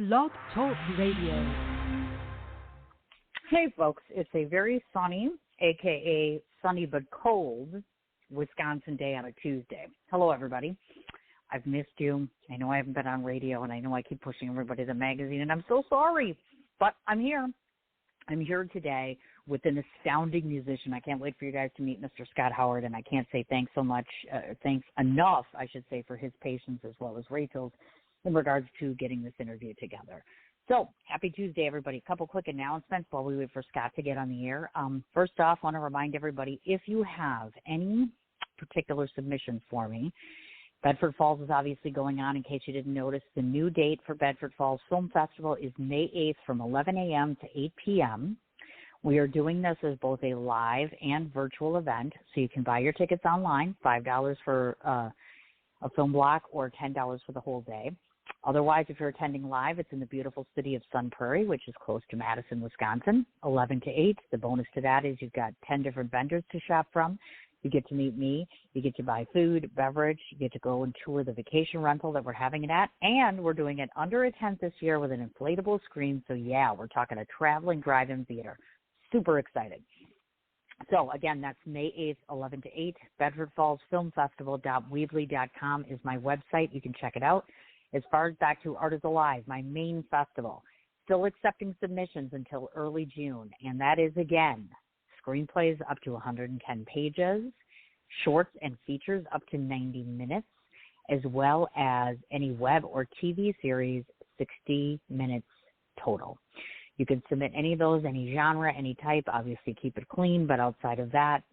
Blog Talk Radio. Hey, folks, it's a very sunny, a.k.a. sunny but cold, Wisconsin day on a Tuesday. Hello, everybody. I've missed you. I know I haven't been on radio, and I know I keep pushing everybody to the magazine, and I'm so sorry, but I'm here. I'm here today with an astounding musician. I can't wait for you guys to meet Mr. Scott Howard, and I can't say thanks enough, I should say, for his patience as well as Rachel's in regards to getting this interview together. So, happy Tuesday, everybody. A couple quick announcements while we wait for Scott to get on the air. First off, I want to remind everybody, if you have any particular submissions for me, Bedford Falls is obviously going on. In case you didn't notice, the new date for Bedford Falls Film Festival is May 8th from 11 a.m. to 8 p.m. We are doing this as both a live and virtual event, so you can buy your tickets online, $5 for a film block or $10 for the whole day. Otherwise, if you're attending live, it's in the beautiful city of Sun Prairie, which is close to Madison, Wisconsin, 11 to 8. The bonus to that is you've got 10 different vendors to shop from. You get to meet me. You get to buy food, beverage. You get to go and tour the vacation rental that we're having it at. And we're doing it under a tent this year with an inflatable screen. So, yeah, we're talking a traveling drive-in theater. Super excited. So, again, that's May 8th, 11 to 8. Bedford Falls Film Festival.weebly.com is my website. You can check it out. As far as back to Art is Alive, my main festival, still accepting submissions until early June. And that is, again, screenplays up to 110 pages, shorts and features up to 90 minutes, as well as any web or TV series, 60 minutes total. You can submit any of those, any genre, any type. Obviously, keep it clean, but outside of that,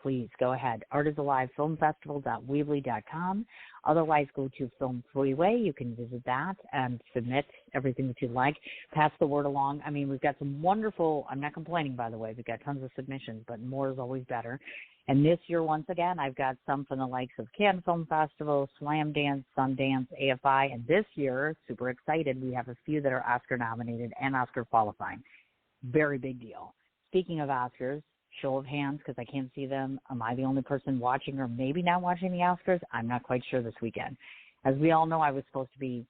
please go ahead. Art is Alive, filmfestival.weebly.com. Otherwise, go to Film Freeway. You can visit that and submit everything that you'd like. Pass the word along. I mean, we've got some wonderful, I'm not complaining, by the way. We've got tons of submissions, but more is always better. And this year, once again, I've got some from the likes of Cannes Film Festival, Slam Dance, Sundance, AFI. And this year, super excited, we have a few that are Oscar nominated and Oscar qualifying. Very big deal. Speaking of Oscars, show of hands, because I can't see them. Am I the only person watching or maybe not watching the Oscars? I'm not quite sure this weekend. As we all know, I was supposed to be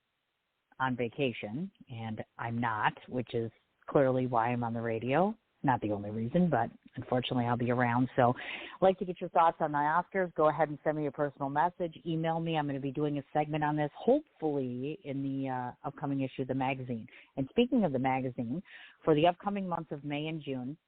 on vacation, and I'm not, which is clearly why I'm on the radio. Not the only reason, but unfortunately I'll be around. So I'd like to get your thoughts on the Oscars. Go ahead and send me a personal message. Email me. I'm going to be doing a segment on this, hopefully in the upcoming issue of the magazine. And speaking of the magazine, for the upcoming months of May and June,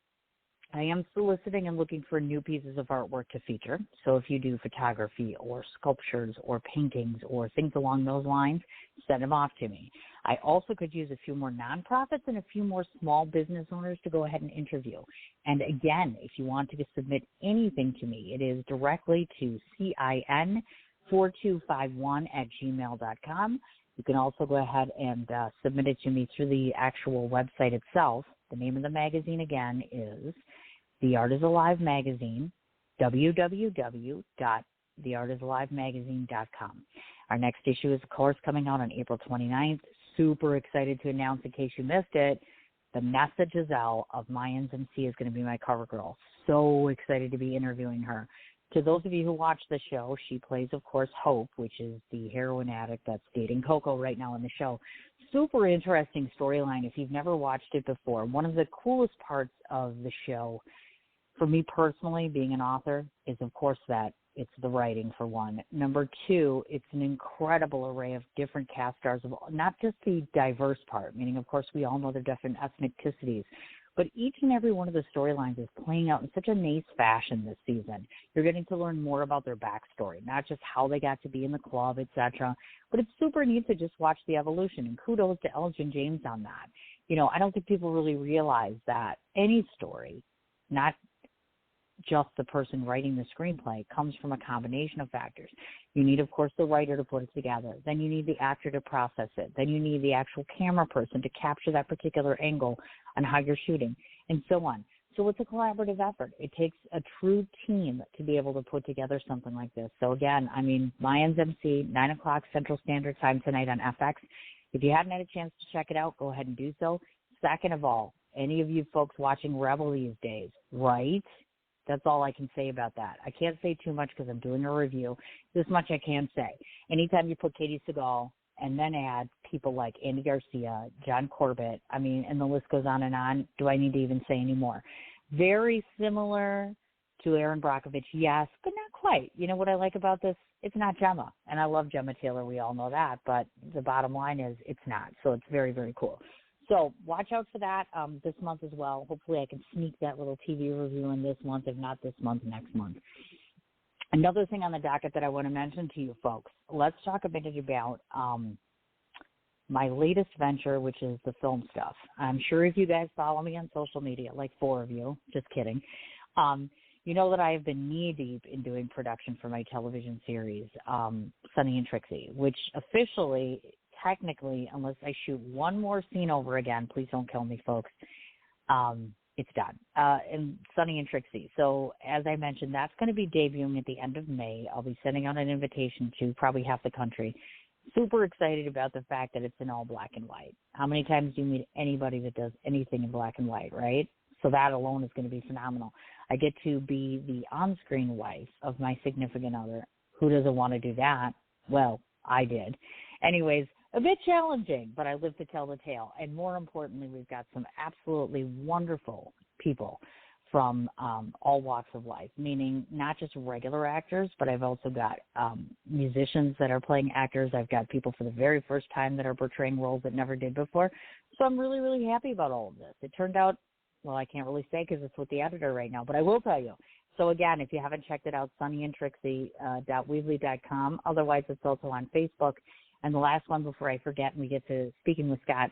I am soliciting and looking for new pieces of artwork to feature. So if you do photography or sculptures or paintings or things along those lines, send them off to me. I also could use a few more nonprofits and a few more small business owners to go ahead and interview. And again, if you want to submit anything to me, it is directly to CIN4251@gmail.com. You can also go ahead and submit it to me through the actual website itself. The name of the magazine, again, is The Art is Alive Magazine, www.theartisalivemagazine.com. Our next issue is, of course, coming out on April 29th. Super excited to announce, in case you missed it, Vanessa Giselle of Mayans MC is going to be my cover girl. So excited to be interviewing her. To those of you who watch the show, she plays, of course, Hope, which is the heroin addict that's dating Coco right now in the show. Super interesting storyline if you've never watched it before. One of the coolest parts of the show, for me personally, being an author, is, of course, that it's the writing, for one. Number two, it's an incredible array of different cast stars, of not just the diverse part, meaning, of course, we all know the different ethnicities, but each and every one of the storylines is playing out in such a nice fashion this season. You're getting to learn more about their backstory, not just how they got to be in the club, etc. But it's super neat to just watch the evolution, and kudos to Elgin James on that. You know, I don't think people really realize that any story, not just the person writing the screenplay, comes from a combination of factors. You need, of course, the writer to put it together. Then you need the actor to process it. Then you need the actual camera person to capture that particular angle on how you're shooting, and so on. So it's a collaborative effort. It takes a true team to be able to put together something like this. So again, I mean, Mayans MC, 9 o'clock Central Standard Time tonight on FX. If you hadn't had a chance to check it out, go ahead and do so. Second of all, any of you folks watching Rebel these days, right? That's all I can say about that. I can't say too much because I'm doing a review. This much I can say. Anytime you put Katie Seagal and then add people like Andy Garcia, John Corbett. I mean, and the list goes on and on. Do I need to even say any more? Very similar to Aaron Brockovich, yes, but not quite. You know what I like about this? It's not Gemma, and I love Gemma Taylor. We all know that, but the bottom line is it's not. So it's very, very cool. So watch out for that this month as well. Hopefully I can sneak that little TV review in this month, if not this month, next month. Another thing on the docket that I want to mention to you folks, let's talk a minute about my latest venture, which is the film stuff. I'm sure if you guys follow me on social media, like 4 of you, just kidding, you know that I have been knee-deep in doing production for my television series, Sunny and Trixie, which officially, technically, unless I shoot one more scene over again, please don't kill me, folks, it's done. And Sunny and Trixie. So as I mentioned, that's going to be debuting at the end of May. I'll be sending out an invitation to probably half the country. Super excited about the fact that it's in all black and white. How many times do you meet anybody that does anything in black and white, right? So that alone is going to be phenomenal. I get to be the on-screen wife of my significant other. Who doesn't want to do that? Well, I did. Anyways, a bit challenging, but I live to tell the tale. And more importantly, we've got some absolutely wonderful people from all walks of life, meaning not just regular actors, but I've also got musicians that are playing actors. I've got people for the very first time that are portraying roles that never did before. So I'm really, really happy about all of this. It turned out, well, I can't really say because it's with the editor right now, but I will tell you. So, again, if you haven't checked it out, sunnyandtrixie.weebly.com. Otherwise, it's also on Facebook. And the last one before I forget and we get to speaking with Scott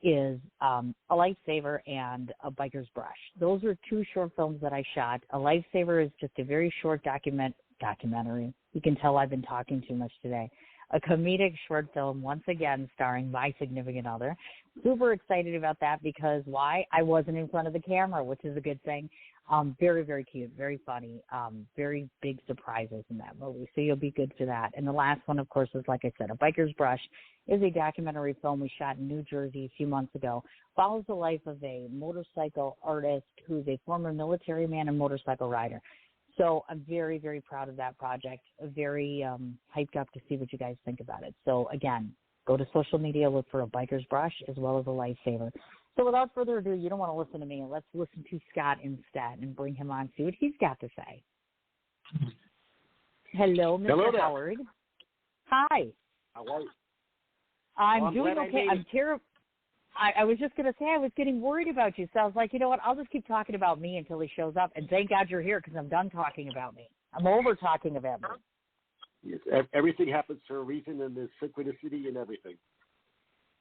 is A Lifesaver and A Biker's Brush. Those are 2 short films that I shot. A Lifesaver is just a very short documentary. You can tell I've been talking too much today. A comedic short film, once again, starring my significant other. Super excited about that because why? I wasn't in front of the camera, which is a good thing. Very, very cute, very funny, very big surprises in that movie. So you'll be good for that. And the last one, of course, is, like I said, A Biker's Brush is a documentary film we shot in New Jersey a few months ago. Follows the life of a motorcycle artist who's a former military man and motorcycle rider. So I'm very, very proud of that project. Very hyped up to see what you guys think about it. So, again, go to social media, look for A Biker's Brush as well as A Lifesaver. So without further ado, you don't want to listen to me. Let's listen to Scott instead and bring him on, see what he's got to say. Hello, Mr. Hello there. Howard. Hi. How are you? I'm doing okay. I'm terrible. I was just going to say I was getting worried about you, so I was like, you know what, I'll just keep talking about me until he shows up, and thank God you're here because I'm done talking about me. I'm over talking about me. Yes, everything happens for a reason, and there's synchronicity and everything.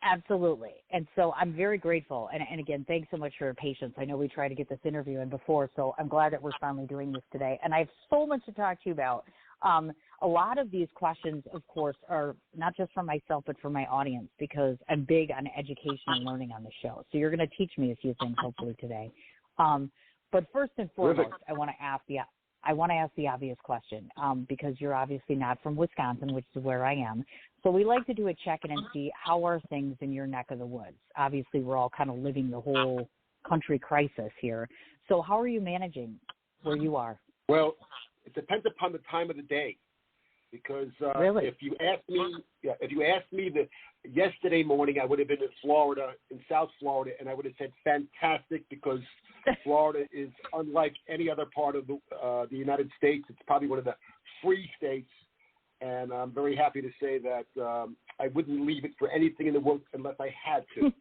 Absolutely. And so I'm very grateful. And again, thanks so much for your patience. I know we tried to get this interview in before, so I'm glad that we're finally doing this today. And I have so much to talk to you about. A lot of these questions, of course, are not just for myself, but for my audience, because I'm big on education and learning on the show. So you're going to teach me a few things, hopefully, today. But first and foremost, I want to ask the obvious question, because you're obviously not from Wisconsin, which is where I am. So we like to do a check-in and see how are things in your neck of the woods. Obviously, we're all kind of living the whole country crisis here. So how are you managing where you are? Well, it depends upon the time of the day, because really? if you asked me yesterday morning, I would have been in Florida, in South Florida, and I would have said fantastic, because Florida is unlike any other part of the United States. It's probably one of the free states, and I'm very happy to say that I wouldn't leave it for anything in the world unless I had to.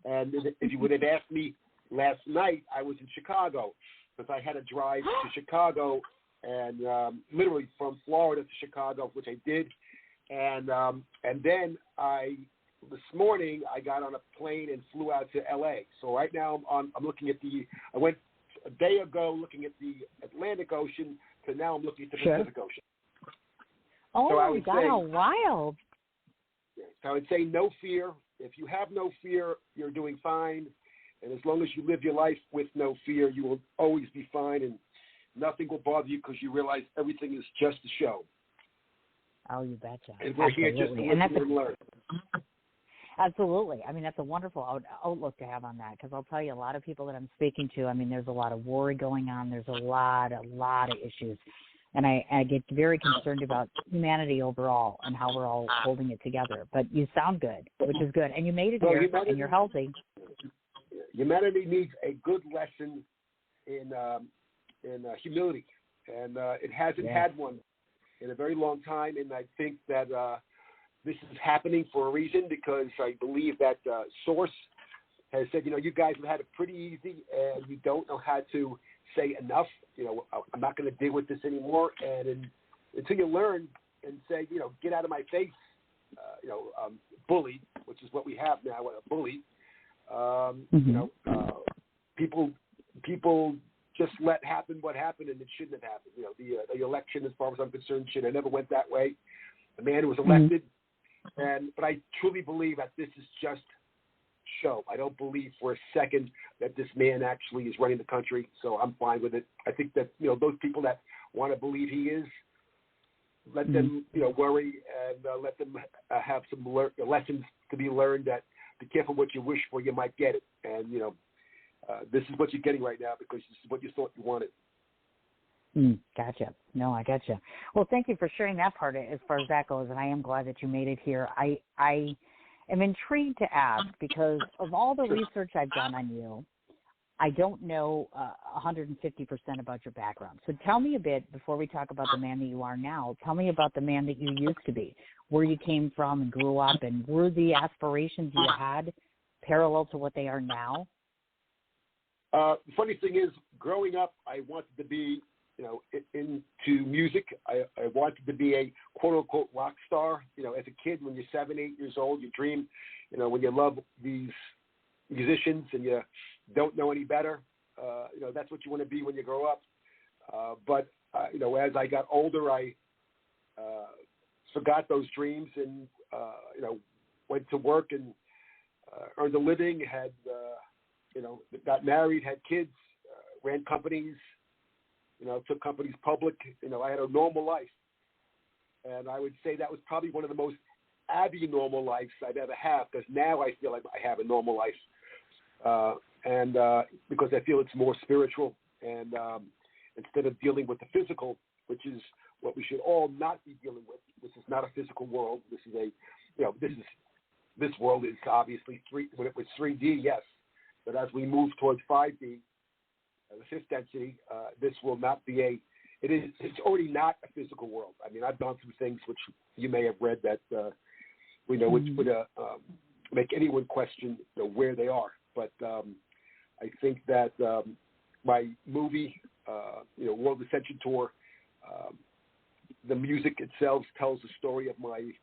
And if you would have asked me last night, I was in Chicago, because I had to drive to Chicago, and literally from Florida to Chicago, which I did, and then this morning I got on a plane and flew out to L.A. So right now I'm looking at I went a day ago looking at the Atlantic Ocean, to now I'm looking at the Pacific Ocean. Oh, so my God, how wild. So I would say no fear. If you have no fear, you're doing fine. And as long as you live your life with no fear, you will always be fine, and nothing will bother you, because you realize everything is just a show. Oh, you betcha. And we're here just to listen and learn. Absolutely. I mean, that's a wonderful outlook to have on that, because I'll tell you, a lot of people that I'm speaking to, I mean, there's a lot of worry going on. There's a lot of issues. And I get very concerned about humanity overall and how we're all holding it together. But you sound good, which is good. And you made it here, and you're healthy. Humanity needs a good lesson in humility, and it hasn't had one in a very long time. And I think that this is happening for a reason, because I believe that Source has said, you guys have had it pretty easy, and you don't know how to say enough. I'm not going to deal with this anymore. And until you learn and say, get out of my face, bully, which is what we have now, a bully. People just let happen what happened, and it shouldn't have happened. The election, as far as I'm concerned, should have never went that way. The man who was elected, but I truly believe that this is just show. I don't believe for a second that this man actually is running the country, so I'm fine with it. I think that those people that want to believe he is, let them worry, and let them have some lessons to be learned. That be careful what you wish for, you might get it. And this is what you're getting right now, because this is what you thought you wanted. Gotcha. No, I gotcha. Well, thank you for sharing that part as far as that goes, and I am glad that you made it here. I am intrigued to ask, because of all the research I've done on you, I don't know 150% about your background. So tell me a bit, before we talk about the man that you are now, tell me about the man that you used to be, where you came from and grew up, and were the aspirations you had parallel to what they are now? The funny thing is, growing up, I wanted to be, into music. I wanted to be a quote-unquote rock star. As a kid, when you're 7, 8 years old, you dream, when you love these musicians and you don't know any better, that's what you want to be when you grow up. But as I got older, I forgot those dreams and, went to work and earned a living, had, got married, had kids, ran companies, took companies public. I had a normal life. And I would say that was probably one of the most abnormal lives I've ever had, because now I feel like I have a normal life. And because I feel it's more spiritual. And instead of dealing with the physical, which is what we should all not be dealing with. This is not a physical world. This is this world is obviously when it was 3D, yes. But as we move towards 5D, the fifth density, this will not be it's already not a physical world. I mean, I've gone through things which you may have read that, which would make anyone question where they are. But I think that my movie, World Ascension Tour, the music itself tells the story of my,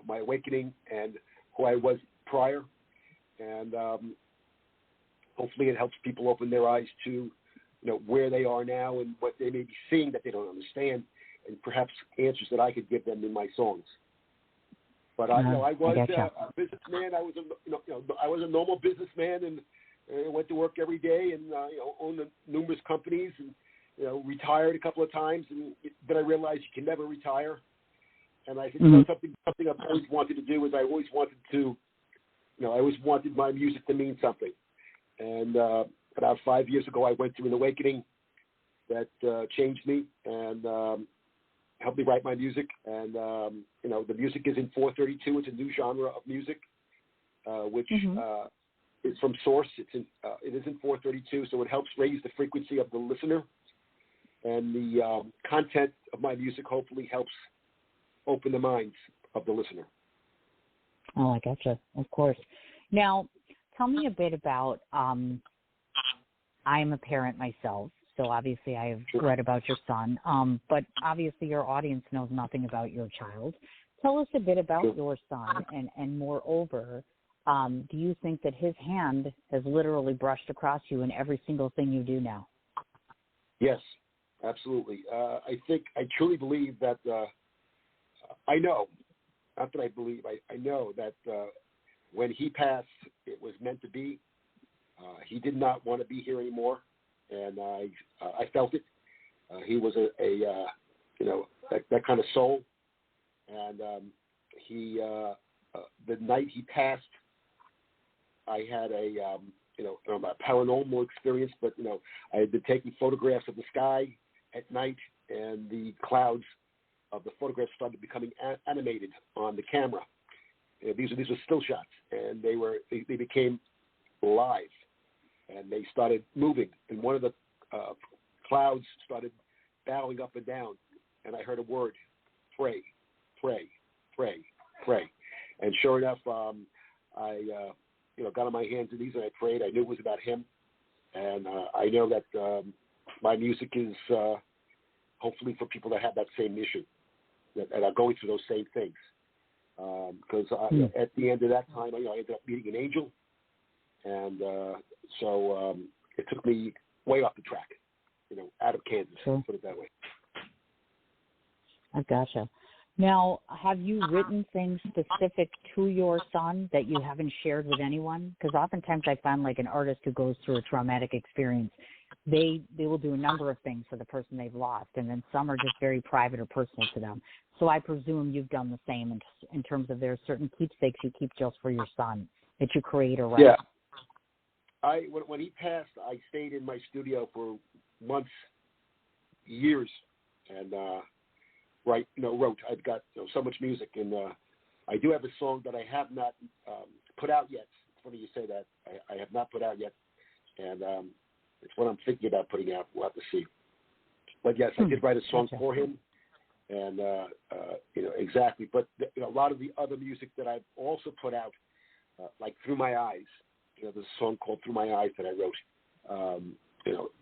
my awakening and who I was prior. And hopefully it helps people open their eyes to, where they are now and what they may be seeing that they don't understand, and perhaps answers that I could give them in my songs. But I was a businessman. I was I was a normal businessman, and went to work every day, and owned numerous companies, and retired a couple of times. And then I realized you can never retire. And I think something I've always wanted to do is I always wanted to, I always wanted my music to mean something. And about 5 years ago, I went through an awakening that changed me and helped me write my music. And the music is in 432. It's a new genre of music, which is from Source. It is in 432, so it helps raise the frequency of the listener. And the content of my music hopefully helps open the minds of the listener. Oh, I gotcha. Of course. Now, tell me a bit about, I'm a parent myself, so obviously I have read about your son, but obviously your audience knows nothing about your child. Tell us a bit about your son, and moreover, do you think that his hand has literally brushed across you in every single thing you do now? Yes, absolutely. I truly believe that, I know, not that I believe, I know that when he passed, it was meant to be. He did not want to be here anymore, and I felt it. He was that kind of soul, and the night he passed, I had a paranormal experience. But I had been taking photographs of the sky at night, and the clouds of the photographs started becoming animated on the camera. These were still shots, and they became live, and they started moving. And one of the clouds started bowing up and down, and I heard a word: pray, pray, pray, pray. And sure enough, I got on my hands and knees and I prayed. I knew it was about him, and I know that my music is hopefully for people that have that same mission, that are going through those same things. Because at the end of that time, I ended up meeting an angel, and so it took me way off the track, out of Kansas, put it that way. I gotcha. Now, have you written things specific to your son that you haven't shared with anyone? Because oftentimes I find like an artist who goes through a traumatic experience, they will do a number of things for the person they've lost, and then some are just very private or personal to them. So I presume you've done the same in terms of there's certain keepsakes you keep just for your son that you create or write. Yeah. When he passed, I stayed in my studio for months, years, and wrote. I've got so much music, and I do have a song that I have not put out yet. It's funny you say that. I have not put out yet, and it's what I'm thinking about putting out. We'll have to see. But yes, I did write a song for him, and exactly. But a lot of the other music that I've also put out, like Through My Eyes. There's a song called Through My Eyes that I wrote.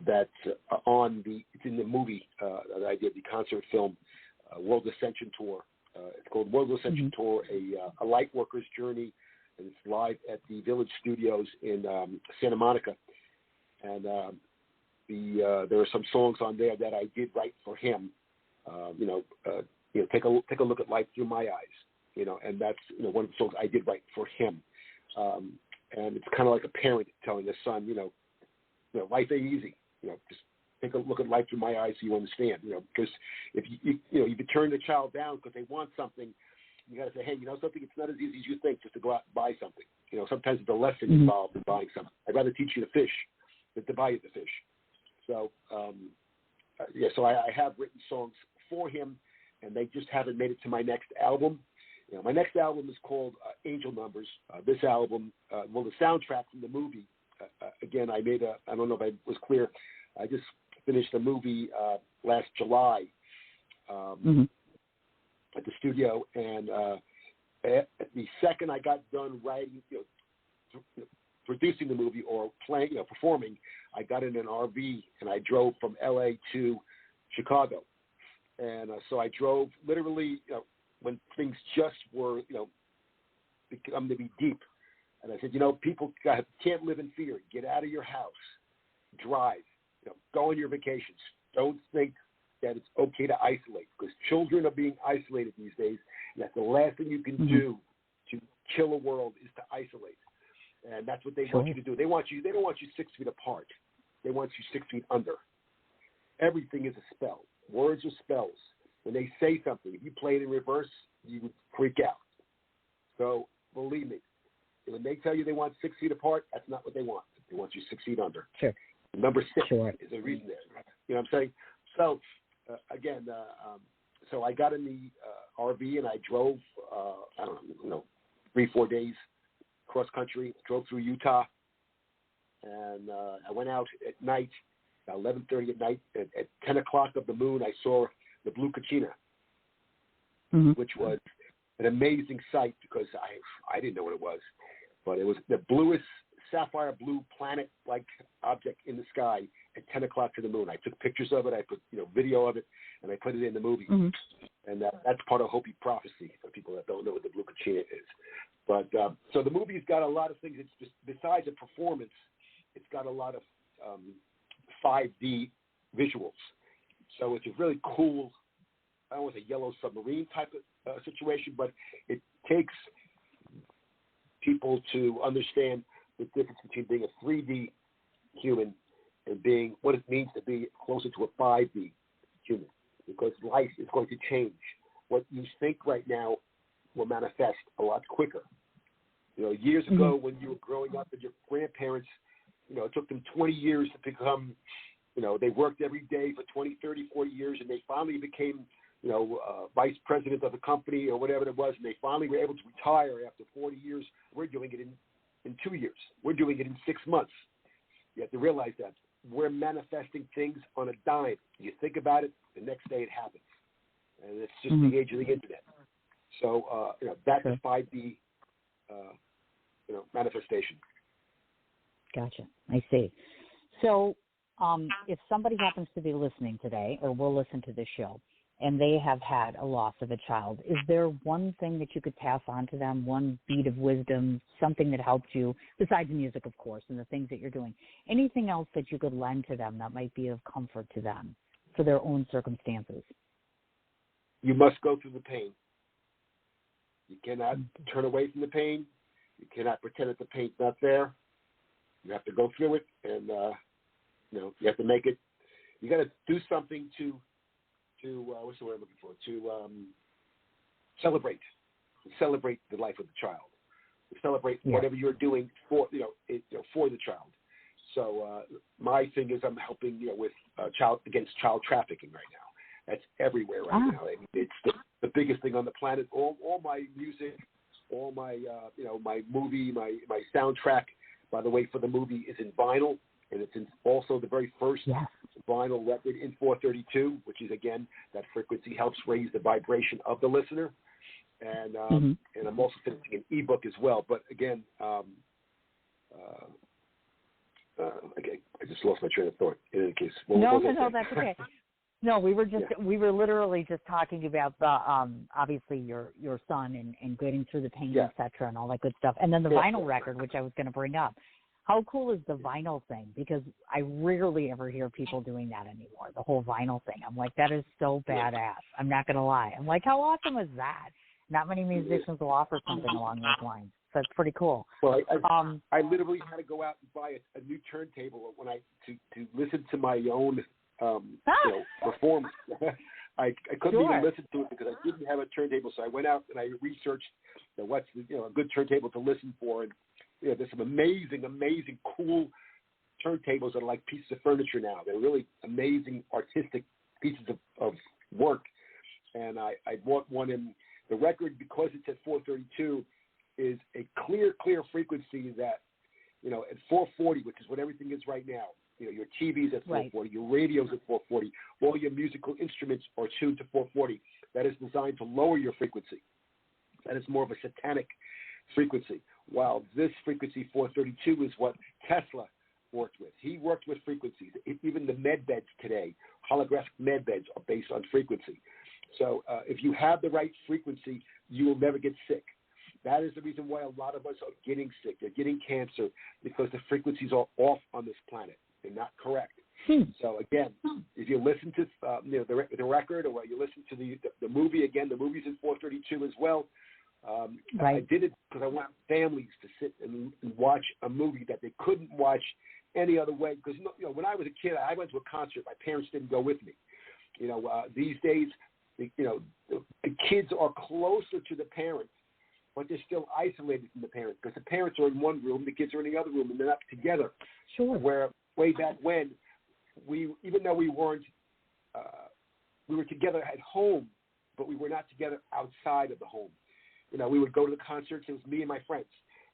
That's it's in the movie that I did, the concert film. World Ascension Tour. It's called World Ascension Tour, a light worker's journey, and it's live at the Village Studios in Santa Monica. And there are some songs on there that I did write for him. Take a look at life through my eyes. And that's one of the songs I did write for him. And it's kind of like a parent telling a son, life ain't easy. Just take a look at life through my eyes so you understand, because if you turn the child down because they want something, you got to say, hey, something, it's not as easy as you think just to go out and buy something. Sometimes there's a lesson involved in buying something. I'd rather teach you to fish than to buy you the fish. So, so I have written songs for him, and they just haven't made it to my next album. My next album is called Angel Numbers. This album, the soundtrack from the movie, again, I don't know if I was clear, I just finished a movie last July at the studio, and the second I got done writing, producing the movie or playing, performing, I got in an RV and I drove from LA to Chicago, and so I drove literally, when things just were, become to be deep, and I said, people can't live in fear. Get out of your house, drive. Go on your vacations. Don't think that it's okay to isolate, because children are being isolated these days, and that's the last thing you can do to kill a world is to isolate. And that's what they want you to do. They don't want you 6 feet apart. They want you 6 feet under. Everything is a spell. Words are spells. When they say something, if you play it in reverse, you would freak out. So believe me, when they tell you they want 6 feet apart, that's not what they want. They want you 6 feet under. Sure. Number 6 is a reason there. You know what I'm saying? So, again, so I got in the RV and I drove, 3-4 days cross country, drove through Utah, and I went out at night, 11:30 at night. At 10 o'clock of the moon, I saw the Blue Kachina, which was an amazing sight because I didn't know what it was, but it was the bluest sapphire blue planet-like object in the sky at 10 o'clock to the moon. I took pictures of it. I put video of it, and I put it in the movie. And that's part of Hopi prophecy for people that don't know what the Blue Kachina is. But so the movie's got a lot of things. It's just, besides a performance, it's got a lot of 5D visuals. So it's a really cool, I don't want to say yellow submarine type of situation, but it takes people to understand the difference between being a 3D human and being what it means to be closer to a 5D human, because life is going to change. What you think right now will manifest a lot quicker. Years ago when you were growing up with your grandparents, it took them 20 years to become, They worked every day for 20, 30, 40 years, and they finally became, vice president of the company or whatever it was, and they finally were able to retire after 40 years. We're doing it in 2 years. We're doing it in 6 months. You have to realize that. We're manifesting things on a dime. You think about it, the next day it happens. And it's just the age of the internet. So, that defied the, manifestation. Gotcha. I see. So, if somebody happens to be listening today or will listen to this show and they have had a loss of a child, is there one thing that you could pass on to them, one bead of wisdom, something that helped you, besides music, of course, and the things that you're doing, anything else that you could lend to them that might be of comfort to them for their own circumstances? You must go through the pain. You cannot turn away from the pain. You cannot pretend that the pain's not there. You have to go through it, and you have to make it. You got to do something to what's the word I'm looking for? To celebrate the life of the child. To celebrate whatever you're doing for for the child. So my thing is I'm helping with against child trafficking right now. That's everywhere right now. I mean, it's the biggest thing on the planet. All my music, all my my movie, my soundtrack. By the way, for the movie is in vinyl, and it's also the very first vinyl record in 432, which is again that frequency helps raise the vibration of the listener. And and I'm also finishing an ebook as well. But again, okay, I just lost my train of thought. In any case, no, that's okay. No, we were literally just talking about the obviously your son and getting through the pain, et cetera, and all that good stuff. And then the vinyl record, which I was going to bring up. How cool is the vinyl thing? Because I rarely ever hear people doing that anymore, the whole vinyl thing. I'm like, that is so badass. I'm not going to lie. I'm like, how awesome is that? Not many musicians will offer something along those lines. So it's pretty cool. Well, I literally had to go out and buy a new turntable when to listen to my own performance. I couldn't even listen to it because I didn't have a turntable, so I went out and I researched what's a good turntable to listen for, and there's some amazing, cool turntables that are like pieces of furniture now. They're really amazing artistic pieces of work, and I bought one, and the record, because it's at 432, is a clear frequency that at 440, which is what everything is right now. Your TV's at 440, your radio's at 440, all your musical instruments are tuned to 440. That is designed to lower your frequency. That is more of a satanic frequency, while this frequency, 432, is what Tesla worked with. He worked with frequencies. Even the med beds today, holographic med beds, are based on frequency. So if you have the right frequency, you will never get sick. That is the reason why a lot of us are getting sick. They're getting cancer because the frequencies are off on this planet. They're not correct. So again, if you listen to the record, or you listen to the movie, again, the movie's in 432 as well. I did it because I want families to sit and watch a movie that they couldn't watch any other way. Because when I was a kid, I went to a concert. My parents didn't go with me. These days, the kids are closer to the parents, but they're still isolated from the parents because the parents are in one room, the kids are in the other room, and they're not together. Sure. Where way back when, even though we weren't, we were together at home, but we were not together outside of the home. We would go to the concerts. It was me and my friends.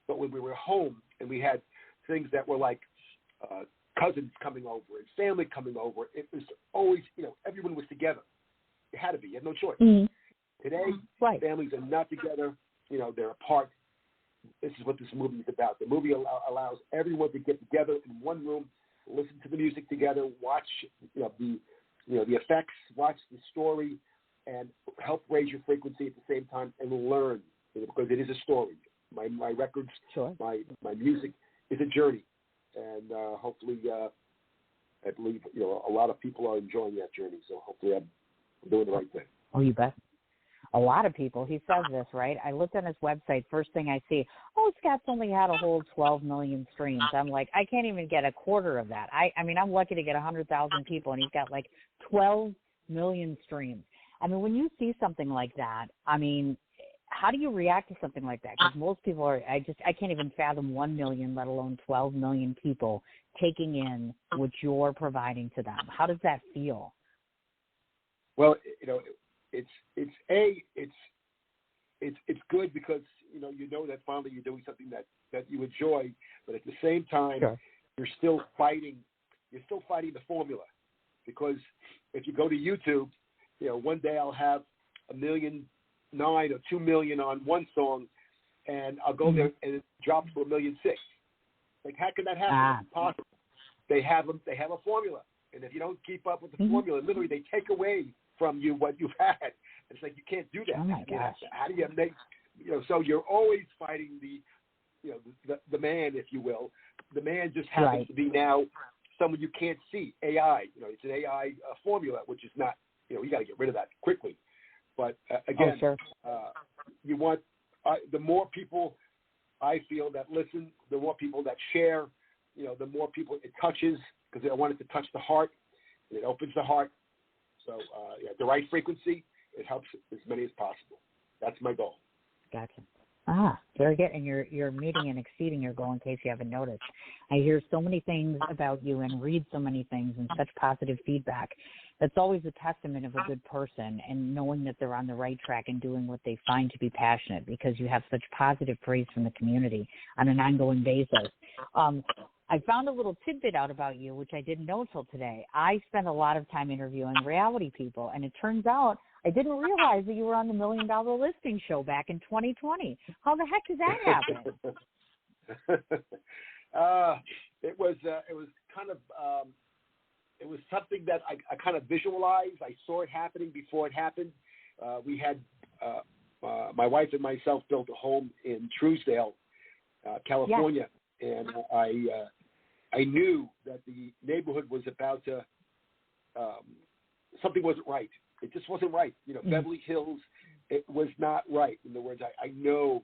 But when we were home and we had things that were like cousins coming over and family coming over, it was always, everyone was together. It had to be. You had no choice. Today, families are not together. They're apart. This is what this movie is about. The movie allows everyone to get together in one room, listen to the music together, watch the effects, watch the story, and help raise your frequency at the same time and learn, because it is a story. My records, my music is a journey, and hopefully, I believe a lot of people are enjoying that journey. So hopefully, I'm doing the right thing. Oh, you bet. A lot of people. He says this, right? I looked on his website. First thing I see, Scott's only had a whole 12 million streams. I'm like, I can't even get a quarter of that. I mean, I'm lucky to get 100,000 people, and he's got like 12 million streams. I mean, when you see something like that, I mean, how do you react to something like that? Because most people I can't even fathom 1 million, let alone 12 million people taking in what you're providing to them. How does that feel? Well, it's good because you know that finally you're doing something that you enjoy, but at the same time, sure. you're still fighting the formula, because if you go to YouTube, one day I'll have 1.9 million or 2 million on one song, and I'll go there and it drops for 1.6 million. Like, how can that happen? It's impossible. They have a formula, and if you don't keep up with the formula, literally they take away from you what you've had. It's like you can't do that. Oh my gosh! How do you make? So you're always fighting the man, if you will. The man just happens to be now someone you can't see. AI, it's an AI formula, which is not. You got to get rid of that quickly. But again, you want the more people I feel that listen, the more people that share, the more people it touches, because I want it to touch the heart. It opens the heart. So the right frequency, it helps as many as possible. That's my goal. Gotcha. Very good. And you're meeting and exceeding your goal, in case you haven't noticed. I hear so many things about you and read so many things and such positive feedback. That's always a testament of a good person, and knowing that they're on the right track and doing what they find to be passionate, because you have such positive praise from the community on an ongoing basis. I found a little tidbit out about you, which I didn't know until today. I spend a lot of time interviewing reality people, and it turns out I didn't realize that you were on the $1 Million Listing Show back in 2020. How the heck did that happen? It was kind of it was something that I kind of visualized. I saw it happening before it happened. We had my wife and myself built a home in Truesdale, California, and I knew that the neighborhood was about to something wasn't right. It just wasn't right. Beverly Hills, it was not right. In other words, I know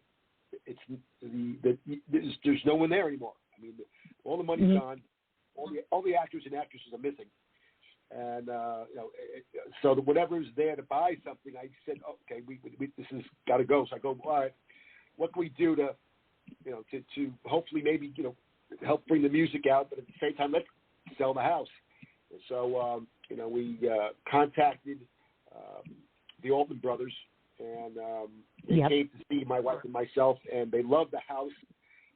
there's no one there anymore. I mean, all the money's gone. All the actors and actresses are missing, and so whatever's there to buy something, I said, okay, we this has got to go. So I go, all right, what can we do to hopefully maybe help bring the music out, but at the same time let's sell the house. And so we contacted the Altman brothers, and they came to see my wife and myself, and they loved the house,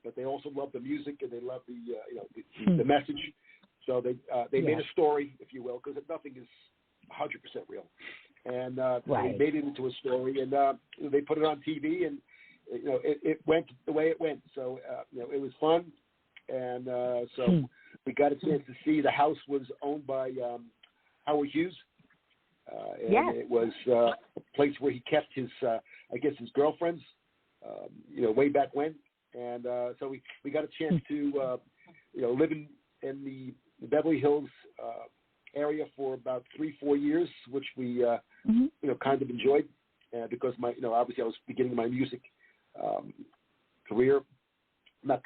but they also loved the music, and they loved the message. So they made a story, if you will, because nothing is 100% real, and they made it into a story, and they put it on TV, and it went the way it went. So it was fun, and so we got a chance to see. The house was owned by Howard Hughes, and it was a place where he kept his, I guess, his girlfriends, way back when. And so we got a chance to, live in the Beverly Hills area for about 3-4 years, which we, kind of enjoyed, because obviously I was beginning my music career, not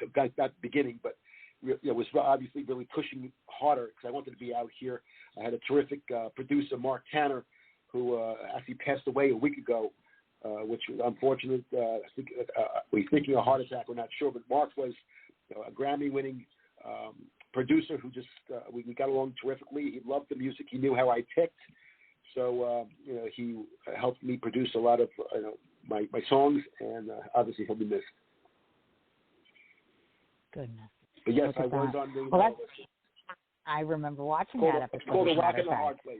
beginning, but was obviously really pushing harder because I wanted to be out here. I had a terrific producer, Mark Tanner, who actually passed away a week ago, which was unfortunate. We're thinking a heart attack, we're not sure, but Mark was a Grammy-winning producer who just, we got along terrifically. He loved the music. He knew how I picked. So, he helped me produce a lot of my songs, and obviously he'll be missed. Goodness. But yes, I was on the. Well, I remember watching that episode. It's called A Rock in a Hard Place.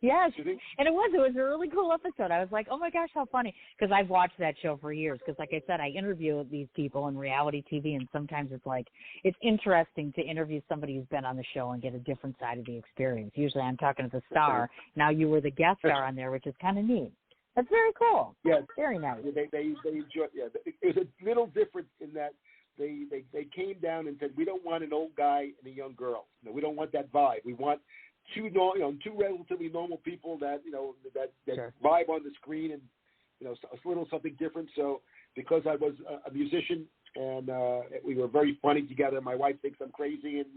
Yes, and it was a really cool episode. I was like, oh my gosh, how funny, because I've watched that show for years, because like I said, I interview these people in reality TV, and sometimes it's interesting to interview somebody who's been on the show and get a different side of the experience. Usually I'm talking to the star. Now you were the guest star on there, which is kind of neat. That's very cool. Yeah, very nice. They enjoyed. Yeah, it was a little different in that they came down and said, we don't want an old guy and a young girl. We don't want that vibe. We want two relatively normal people that sure. vibe on the screen, and a little something different. So because I was a musician and we were very funny together, my wife thinks I'm crazy, and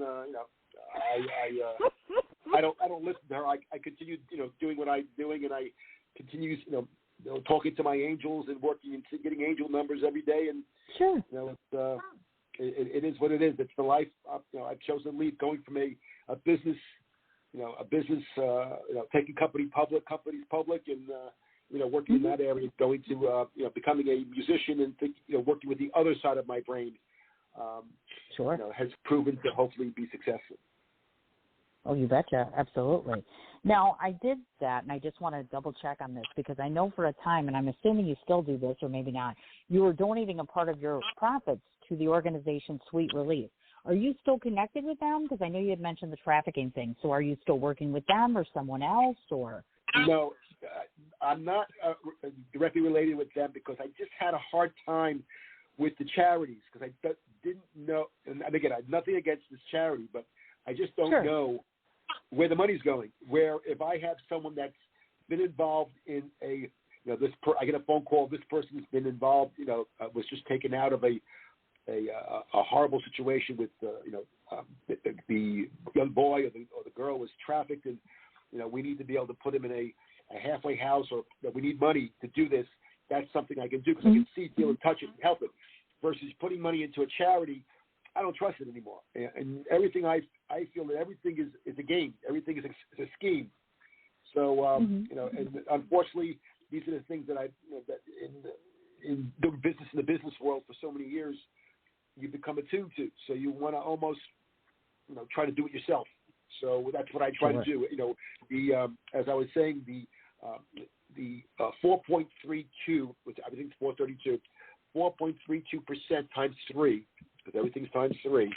I don't listen to her. I continue doing what I'm doing, and I continue talking to my angels and working and getting angel numbers every day. And Sure. It is what it is. It's the life. I've chosen to lead, going from a business, taking companies public, and working in that area, going to becoming a musician and working with the other side of my brain. Sure. Has proven to hopefully be successful. Oh, you betcha. Absolutely. Now, I did that, and I just want to double check on this because I know for a time, and I'm assuming you still do this or maybe not, you were donating a part of your profits to the organization Sweet Relief. Are you still connected with them? Because I know you had mentioned the trafficking thing. So are you still working with them or someone else? Or No, I'm not directly related with them because I just had a hard time with the charities because I didn't know. And again, I have nothing against this charity, but I just don't know where the money's going. Where if I have someone that's been involved in I get a phone call. This person's been involved. Was just taken out of a horrible situation with the young boy or the girl was trafficked, and we need to be able to put him in a halfway house, or we need money to do this. That's something I can do because I can see, feel, and touch it and help it. Versus putting money into a charity, I don't trust it anymore. And everything I feel that everything is a game. Everything is a scheme. So and unfortunately, these are the things that that in doing business in the business world for so many years, you become attuned to. So you want to almost try to do it yourself. So that's what I try to do. As I was saying, the 4.32, which I think it's 432, 4.32% times 3, because everything's times 3%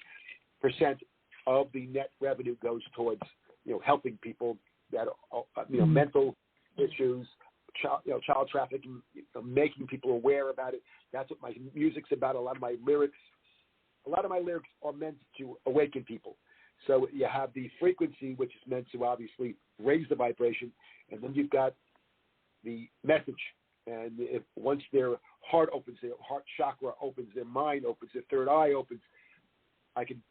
of the net revenue goes towards helping people that are mental issues, child trafficking, making people aware about it. That's what my music's about. A lot of my lyrics are meant to awaken people. So you have the frequency, which is meant to obviously raise the vibration, and then you've got the message. And if once their heart opens, their heart chakra opens, their mind opens, their third eye opens, I can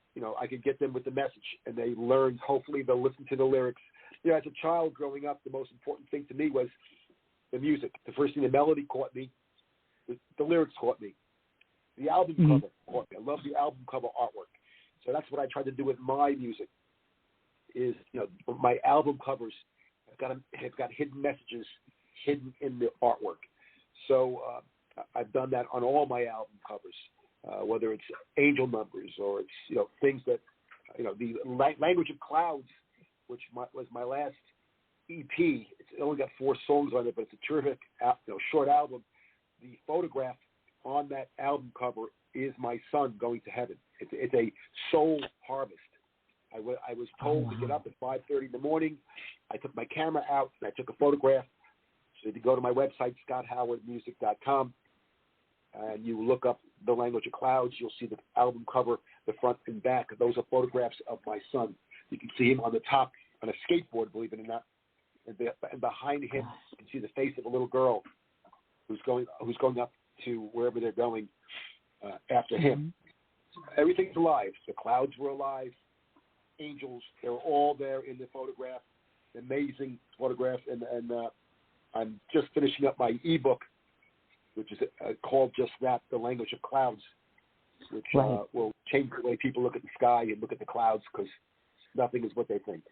get them with the message, and they learn. Hopefully, they'll listen to the lyrics. As a child growing up, the most important thing to me was the music. The first thing, the melody caught me. The lyrics caught me. The album cover caught me. I love the album cover artwork. So that's what I try to do with my music. Is my album covers have got hidden messages hidden in the artwork. So I've done that on all my album covers, whether it's angel numbers or it's things that the Language of Clouds, which was my last EP. It's only got 4 songs on it, but it's a terrific short album. The photograph on that album cover is my son going to heaven. It's a soul harvest. I was told to get up at 5:30 in the morning. I took my camera out and I took a photograph. So if you go to my website, scotthowardmusic.com, and you look up The Language of Clouds, you'll see the album cover, the front and back. Those are photographs of my son. You can see him on the top on a skateboard, believe it or not. And behind him, you can see the face of a little girl who's going up to wherever they're going after him. Everything's alive. The clouds were alive. Angels, they were all there in the photograph. Amazing photograph. And I'm just finishing up my ebook, which is called just that, The Language of Clouds, which will change the way people look at the sky and look at the clouds, because nothing is what they think.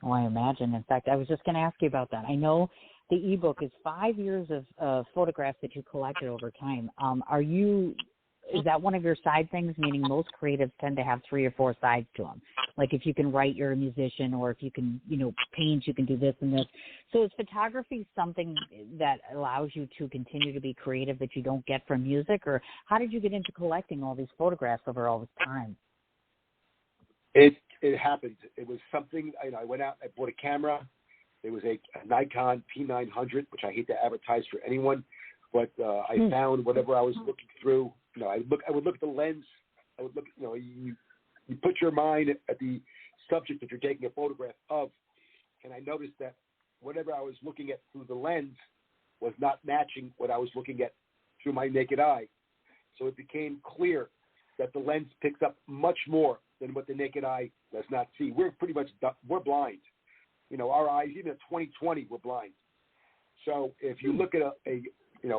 Oh, I imagine. In fact, I was just going to ask you about that. I know the ebook is 5 years of photographs that you collected over time. Is that one of your side things? Meaning most creatives tend to have 3 or 4 sides to them. Like if you can write, you're a musician, or if you can, paint, you can do this and this. So is photography something that allows you to continue to be creative that you don't get from music? Or how did you get into collecting all these photographs over all this time? It happened. It was something, I went out, I bought a camera. It was a Nikon P900, which I hate to advertise for anyone, but I found whatever I was looking through. I would look at the lens. I would look, you put your mind at the subject that you're taking a photograph of, and I noticed that whatever I was looking at through the lens was not matching what I was looking at through my naked eye. So it became clear that the lens picks up much more than what the naked eye does not see. We're pretty much, we're blind. Our eyes, even at 20/20, we're blind. So if you look at a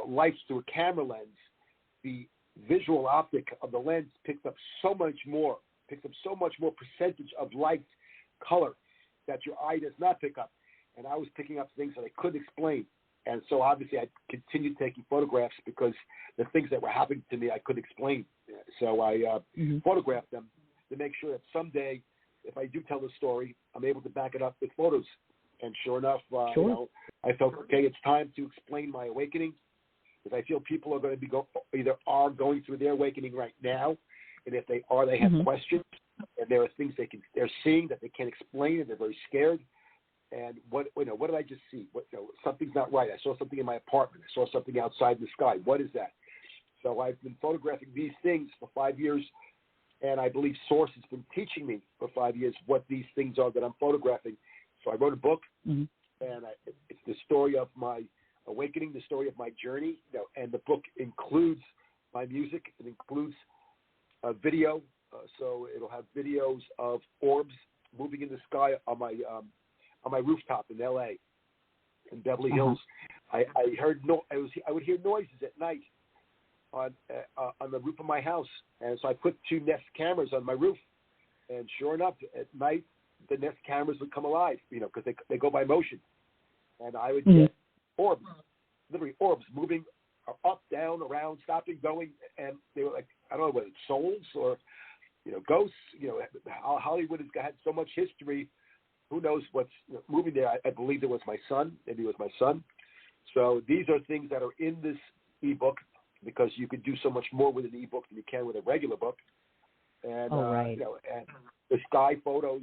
light through a camera lens, the visual optic of the lens picks up so much more percentage of light, color that your eye does not pick up. And I was picking up things that I couldn't explain. And so obviously I continued taking photographs because the things that were happening to me I couldn't explain. So I photographed them to make sure that someday, if I do tell the story, I'm able to back it up with photos. And sure enough, I felt, okay, it's time to explain my awakening, because I feel people are going to be either are going through their awakening right now, and if they are, they have questions, and there are things they're seeing that they can't explain, and they're very scared. And what did I just see? Something's not right. I saw something in my apartment. I saw something outside in the sky. What is that? So I've been photographing these things for 5 years, and I believe Source has been teaching me for 5 years what these things are that I'm photographing. So I wrote a book, and it's the story of my awakening, the story of my journey, and the book includes my music. It includes a video, so it'll have videos of orbs moving in the sky on my rooftop in L.A. in Beverly Hills. I would hear noises at night on the roof of my house, and so I put 2 Nest cameras on my roof, and sure enough, at night the Nest cameras would come alive, because they go by motion, and I would get orbs, literally orbs moving up, down, around, stopping, going, and they were like, I don't know whether it's souls or ghosts. Hollywood has had so much history. Who knows what's moving there? I believe it was my son. Maybe it was my son. So these are things that are in this ebook, because you could do so much more with an ebook than you can with a regular book. And and the sky photos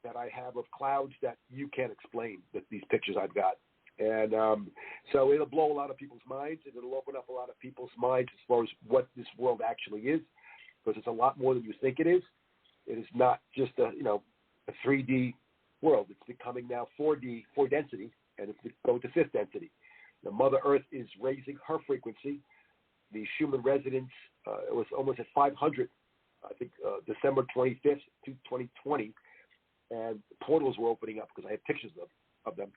that I have of clouds that you can't explain with these pictures I've got. And so it'll blow a lot of people's minds, and it'll open up a lot of people's minds as far as what this world actually is, because it's a lot more than you think it is. It is not just a 3D world. It's becoming now 4D, 4 density, and it's going to 5th density. The Mother Earth is raising her frequency. The Schumann resonance was almost at 500, I think, December 25th, 2020, and portals were opening up because I have pictures of them.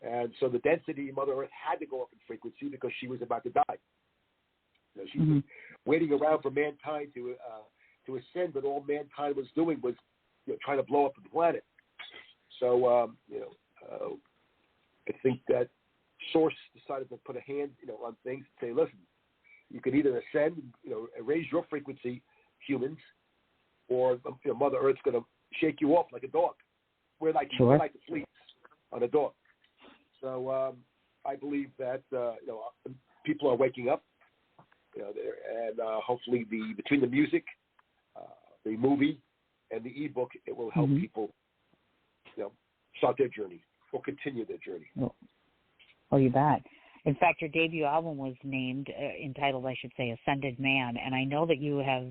And so the density of Mother Earth had to go up in frequency because she was about to die. She was waiting around for mankind to ascend, but all mankind was doing was trying to blow up the planet. So I think that Source decided to put a hand on things and say, listen, you can either ascend, raise your frequency, humans, or Mother Earth's going to shake you off like a dog. We're like the fleas on a dog. So I believe that people are waking up, and hopefully between the music, the movie, and the ebook, it will help people, start their journey or continue their journey. Oh, you bet. In fact, your debut album was entitled, I should say, Ascended Man, and I know that you have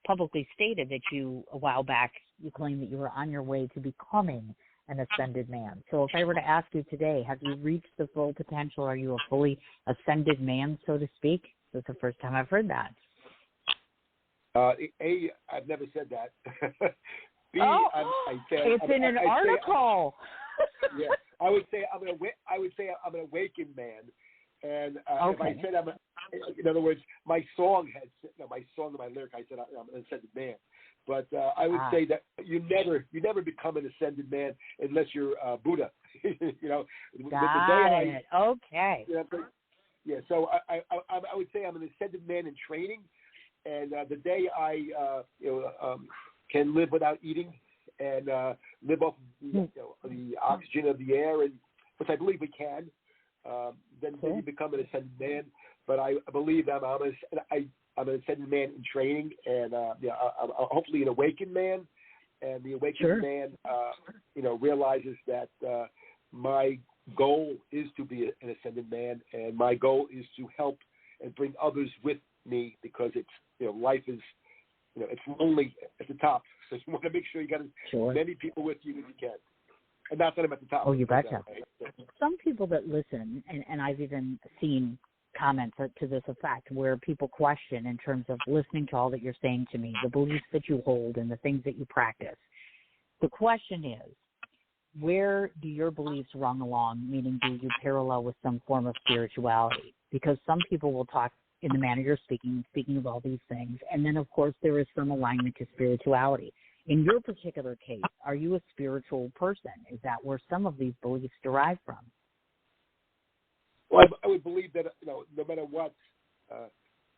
publicly stated that a while back, you claimed that you were on your way to becoming an ascended man. So if I were to ask you today, have you reached the full potential? Are you a fully ascended man, so to speak? That's the first time I've heard that. I've never said that. B, it's in an article. Yeah, I would say I'm an awakened man, and if I said in other words, my song and my lyric, I said I'm an ascended man. But I would say that you never become an ascended man unless you're Buddha. Got it. Okay. Yeah. So I would say I'm an ascended man in training, and the day I can live without eating and live off the oxygen of the air, and which I believe we can, then you become an ascended man. But I believe I'm an ascended man in training, and I'm hopefully an awakened man. And the awakened man, realizes that my goal is to be an ascended man, and my goal is to help and bring others with me, because it's life is it's lonely at the top, so you want to make sure you got as many people with you as you can. And not that I'm at the top. Oh, you betcha. Some people that listen, and I've even seen comments to this effect where people question, in terms of listening to all that you're saying to me, the beliefs that you hold and the things that you practice. The question is, where do your beliefs run along, meaning do you parallel with some form of spirituality? Because some people will talk in the manner you're speaking of all these things, and then, of course, there is some alignment to spirituality. In your particular case, are you a spiritual person? Is that where some of these beliefs derive from? Well, I would believe that, no matter what,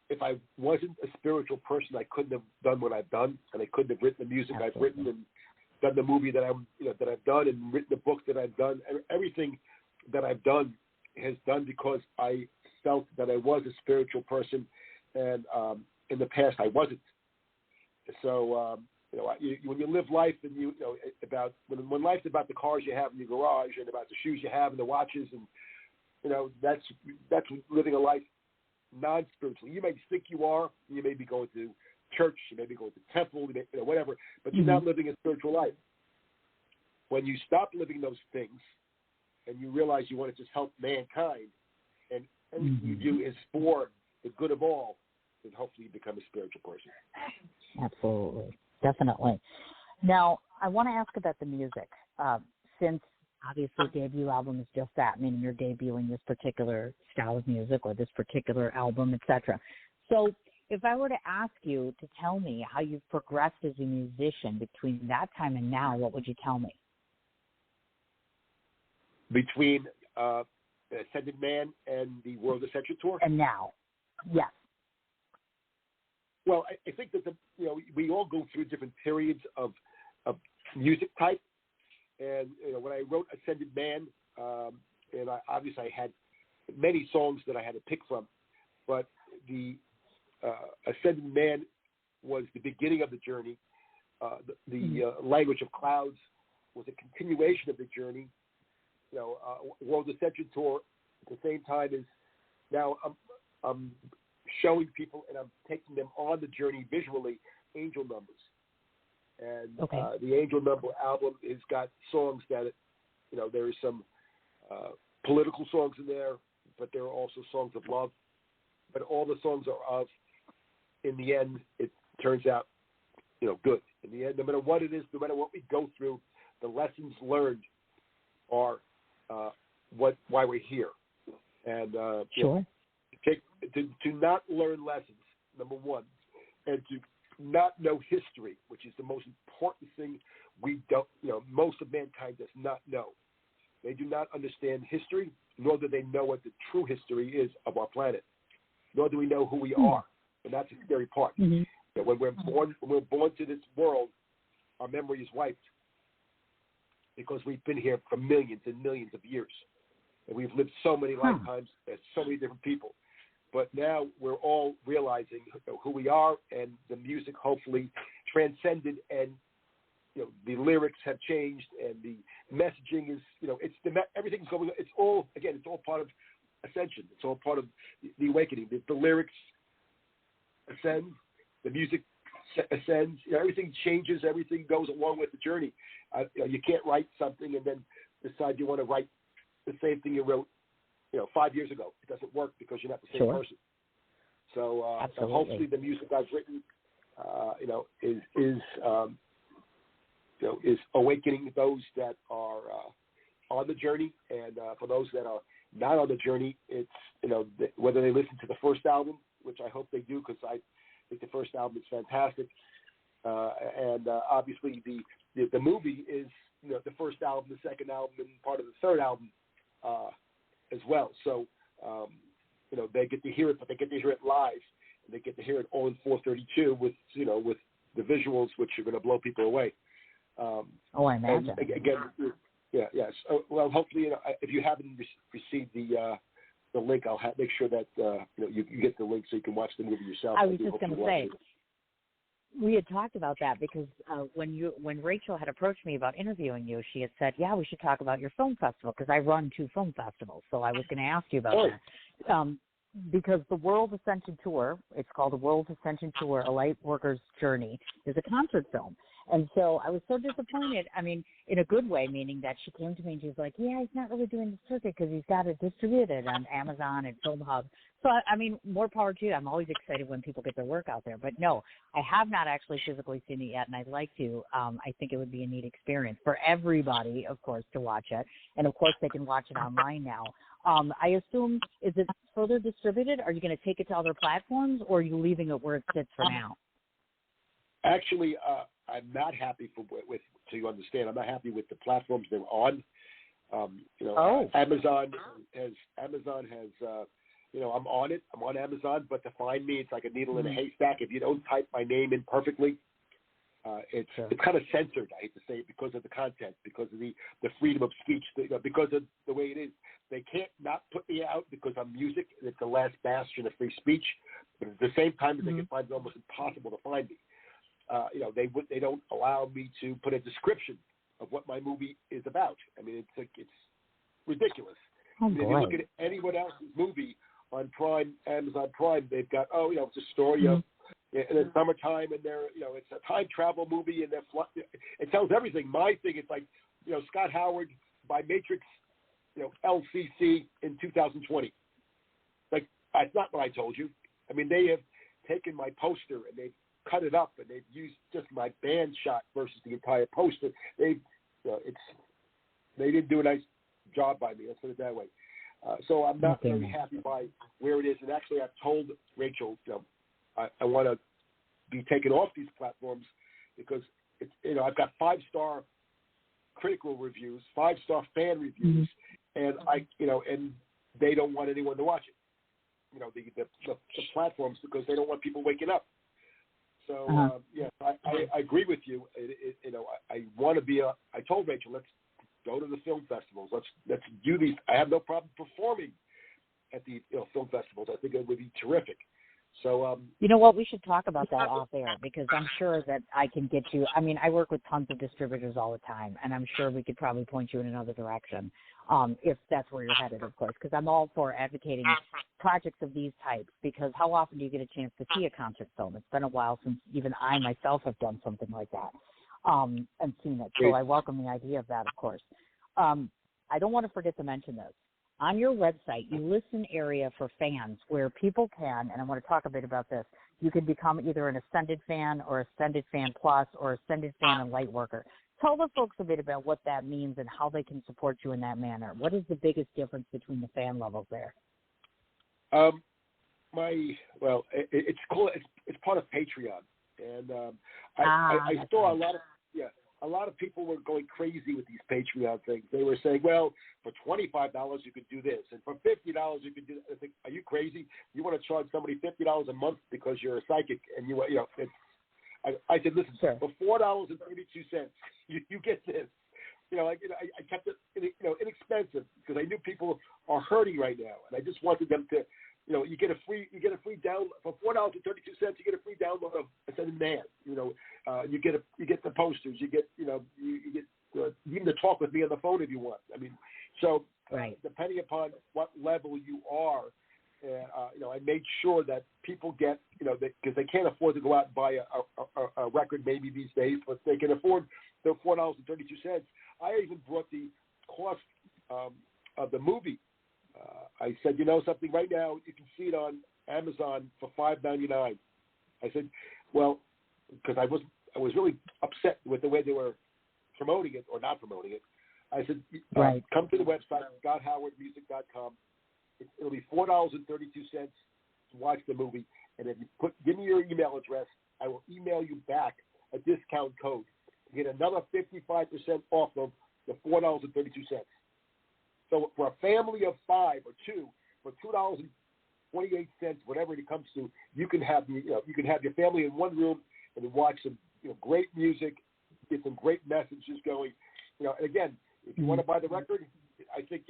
if I wasn't a spiritual person, I couldn't have done what I've done, and I couldn't have written the music I've written and done the movie that that I've done and written the book that I've done. Everything that I've done has done because I felt that I was a spiritual person, and in the past I wasn't. So when you live life, and about when life's about the cars you have in your garage and about the shoes you have and the watches, and that's living a life non-spiritual. You may think you are. You may be going to church. You may be going to temple. Whatever. But you're not living a spiritual life. When you stop living those things, and you realize you want to just help mankind, and everything you do is for the good of all, then hopefully you become a spiritual person. Absolutely, definitely. Now, I want to ask about the music. Since obviously debut album is just that, meaning you're debuting this particular style of music or this particular album, etc. So if I were to ask you to tell me how you've progressed as a musician between that time and now, what would you tell me? Between Ascended Man and the World Ascension Tour? And now, yes. Well, I think that we all go through different periods of music type. And when I wrote Ascended Man, and obviously I had many songs that I had to pick from, but the Ascended Man was the beginning of the journey. The Language of Clouds was a continuation of the journey. World Ascension Tour at the same time is now I'm showing people and I'm taking them on the journey visually, Angel Numbers. And the Angel Number album has got songs that, there is some political songs in there, but there are also songs of love. But all the songs are of, in the end, it turns out, good. In the end, no matter what it is, no matter what we go through, the lessons learned are why we're here. And sure. To not learn lessons, number one, and to not know history, which is the most important thing we don't, most of mankind does not know. They do not understand history, nor do they know what the true history is of our planet, nor do we know who we are, and that's the scary part. When we're born to this world, our memory is wiped because we've been here for millions and millions of years, and we've lived so many lifetimes as so many different people. But now we're all realizing who we are, and the music hopefully transcended, and the lyrics have changed, and the messaging is everything's going. It's all part of ascension. It's all part of the awakening. The lyrics ascend, the music ascends. Everything changes. Everything goes along with the journey. You can't write something and then decide you want to write the same thing you wrote 5 years ago. It doesn't work because you're not the same person. So hopefully the music I've written, is awakening those that are on the journey, and for those that are not on the journey, it's whether they listen to the first album, which I hope they do, because I think the first album is fantastic, and obviously the movie is the first album, the second album, and part of the third album. As well, so they get to hear it, but they get to hear it live, and they get to hear it all in 432 with the visuals, which are going to blow people away. I imagine. Yes. Well, hopefully, if you haven't received the link, I'll make sure that you get the link so you can watch the movie yourself. I was just going to say. We had talked about that because when Rachel had approached me about interviewing you, she had said, we should talk about your film festival, because I run 2 film festivals. So I was going to ask you about that. because the World Ascension Tour, it's called the World Ascension Tour, A Light Worker's Journey, is a concert film. And so I was so disappointed, I mean, in a good way, meaning that she came to me and she was like, yeah, he's not really doing the circuit because he's got it distributed on Amazon and Film Hub. So, I mean, more power to you. I'm always excited when people get their work out there. But, no, I have not actually physically seen it yet, and I'd like to. I think it would be a neat experience for everybody, of course, to watch it. And, of course, they can watch it online now. I assume, is it further distributed? Are you going to take it to other platforms, or are you leaving it where it sits for now? Actually, I'm not happy so you understand, I'm not happy with the platforms they're on. Amazon has, I'm on it. I'm on Amazon, but to find me, it's like a needle in a haystack. If you don't type my name in perfectly, it's kind of censored, I hate to say it, because of the content, because of the freedom of speech, because of the way it is. They can't not put me out because I'm music, and it's the last bastion of free speech. But at the same time, they can find it almost impossible to find me. They don't allow me to put a description of what my movie is about. I mean, it's ridiculous. If you look at anyone else's movie on Prime, Amazon Prime, they've got it's a story of in the summertime, and it's a time travel movie, and it tells everything. My thing, it's like Scott Howard by Matrix, LCC in 2020. Like, that's not what I told you. I mean, they have taken my poster and they've cut it up, and they've used just my band shot versus the entire poster. They didn't do a nice job by me. Let's put it that way. So I'm not very happy by where it is. And actually, I've told Rachel, I want to be taken off these platforms because I've got 5-star critical reviews, 5-star fan reviews, and and they don't want anyone to watch it. The platforms, because they don't want people waking up. So I agree with you. I want to be I told Rachel, let's go to the film festivals. Let's do these. I have no problem performing at the film festivals. I think it would be terrific. So you know what? We should talk about that off air, because I'm sure that I can get you. I mean, I work with tons of distributors all the time, and I'm sure we could probably point you in another direction if that's where you're headed, of course, because I'm all for advocating projects of these types, because how often do you get a chance to see a concert film? It's been a while since even I myself have done something like that and seen it. So I welcome the idea of that, of course. I don't want to forget to mention this. On your website, you list an area for fans where people can, and I want to talk a bit about this, you can become either an Ascended fan or Ascended Fan Plus or Ascended Fan and Light Worker. Tell the folks a bit about what that means and how they can support you in that manner. What is the biggest difference between the fan levels there? It's cool. It's part of Patreon, and I saw a lot of people were going crazy with these Patreon things. They were saying, well, for $25 you could do this, and for $50 you could do that. I think, are you crazy? You want to charge somebody $50 a month because you're a psychic, and I said, listen, for $4.32, you get this. I kept it, inexpensive, because I knew people are hurting right now, and I just wanted them to, you get a free download for $4.32. You get a free download of Ascended Man. You get the posters. You get even to talk with me on the phone if you want. I mean, so depending upon what level you are, I made sure that people get, because they can't afford to go out and buy a record maybe these days, but they can afford the $4.32. I even brought the cost of the movie. I said, something, right now you can see it on Amazon for $5.99. I said, well, because I was really upset with the way they were promoting it or not promoting it. I said, come to the website, scotthowardmusic.com. It'll be $4.32 to watch the movie, and if you give me your email address, I will email you back a discount code to get another 55% off of the $4.32. So for a family of 5 or 2, for $2.28, whatever it comes to, you can have your family in one room and watch some great music, get some great messages going. And again, if you want to buy the record, I think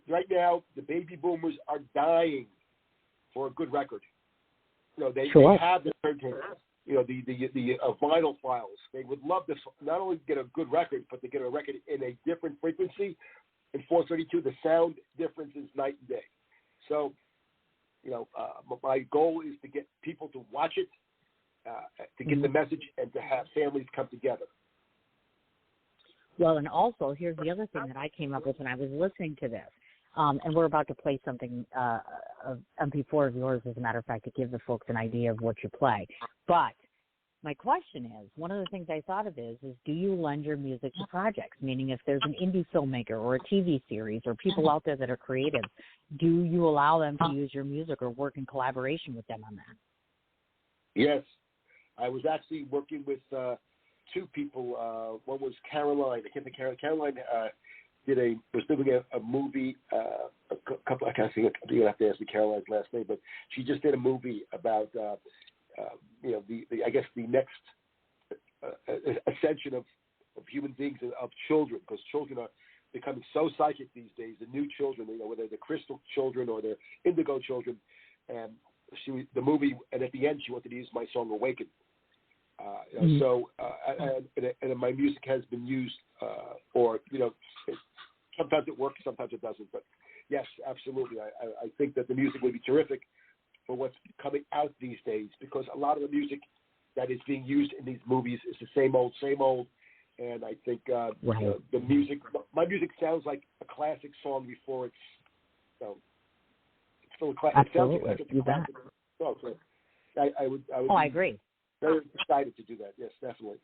right now the baby boomers are dying for a good record. They have the turntables, the vinyl files. They would love to not only get a good record, but to get a record in a different frequency. In 432, the sound difference is night and day. So, my goal is to get people to watch it, to get the message, and to have families come together. Well, and also, here's the other thing that I came up with when I was listening to this. And we're about to play something, of MP4 of yours, as a matter of fact, to give the folks an idea of what you play. But my question is, one of the things I thought of is do you lend your music to projects? Meaning if there's an indie filmmaker or a TV series or people out there that are creative, do you allow them to use your music or work in collaboration with them on that? Yes. I was actually working with two people. One was Caroline. I can't think of Caroline. Was doing a movie, a couple, I can't think, you're going to have to ask me Caroline's last name, but she just did a movie about, I guess the next ascension of human beings, of children, because children are becoming so psychic these days, the new children, whether they're crystal children or they're indigo children, and the movie, and at the end she wanted to use my song Awaken. So my music has been used, sometimes it works, sometimes it doesn't. But yes, absolutely. I think that the music would be terrific for what's coming out these days, because a lot of the music that is being used in these movies is the same old. And I think the music, my music sounds like a classic song before it's still a classic. Absolutely. It sounds like it's a classic song. So I would. I agree. Very excited to do that. Yes, definitely.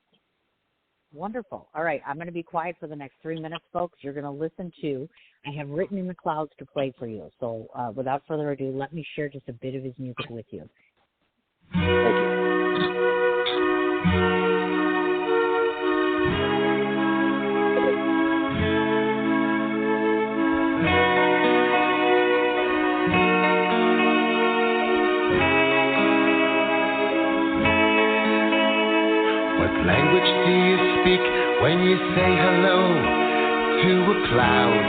Wonderful. All right, I'm going to be quiet for the next 3 minutes, folks. You're going to listen to I Have Written in the Clouds to play for you. So without further ado, let me share just a bit of his music with you. Thank you. Language do you speak when you say hello to a cloud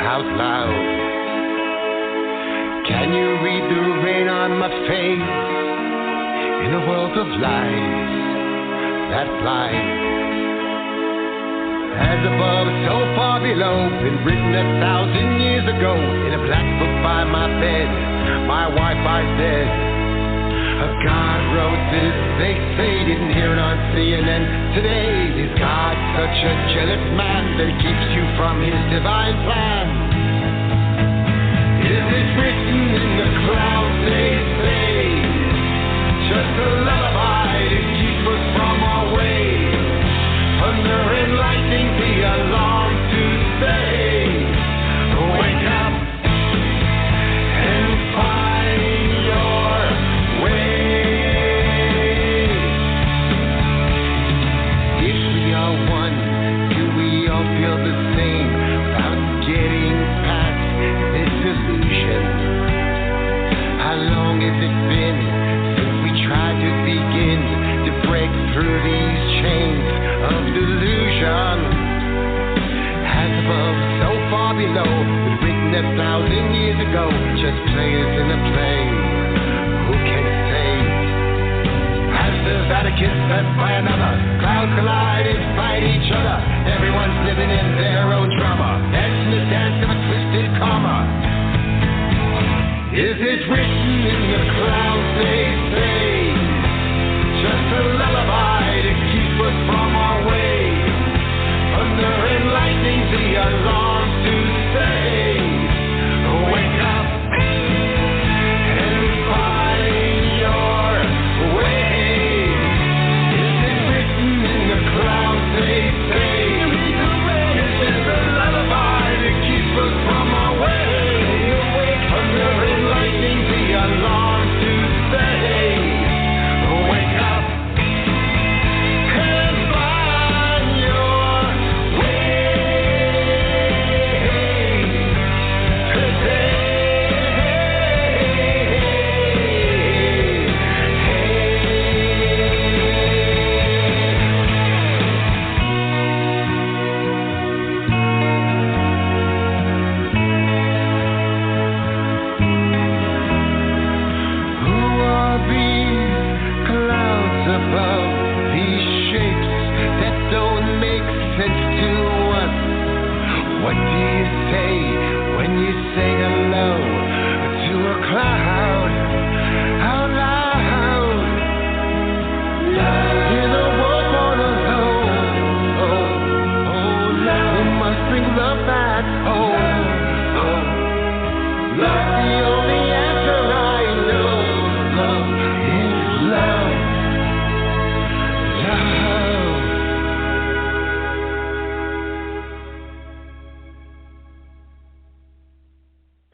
out loud? Can you read the rain on my face in a world of lies that fly? As above, so far below, been written 1,000 years ago in a black book by my bed. My Wi-Fi's dead. God wrote this, they say, didn't hear it on CNN today. Is God such a jealous man that he keeps you from his divine plan? Is it written in the clouds, they say, just a lullaby to keep us from our way? Thunder and lightning, the alarm to say, wake up and find your way. Feel the same without getting past this illusion. How long has it been since we tried to begin to break through these chains of delusion? As above, so far below, was written 1,000 years ago. Just players in a play. Who can say? As the Vatican set by another, clouds collided, fight each other. Everyone's living in their own drama, dancing the dance of a twisted karma. Is it written in the clouds, they say, just a lullaby to keep us from our way? Thunder and lightning, the alarm to say, wake up and find your way. Is it written in the clouds, they say, from our way, thunder and lightning, the alarm to say, wake up Hear the wolf on the low. We must bring love back home. Love's the only answer I know. Love is love.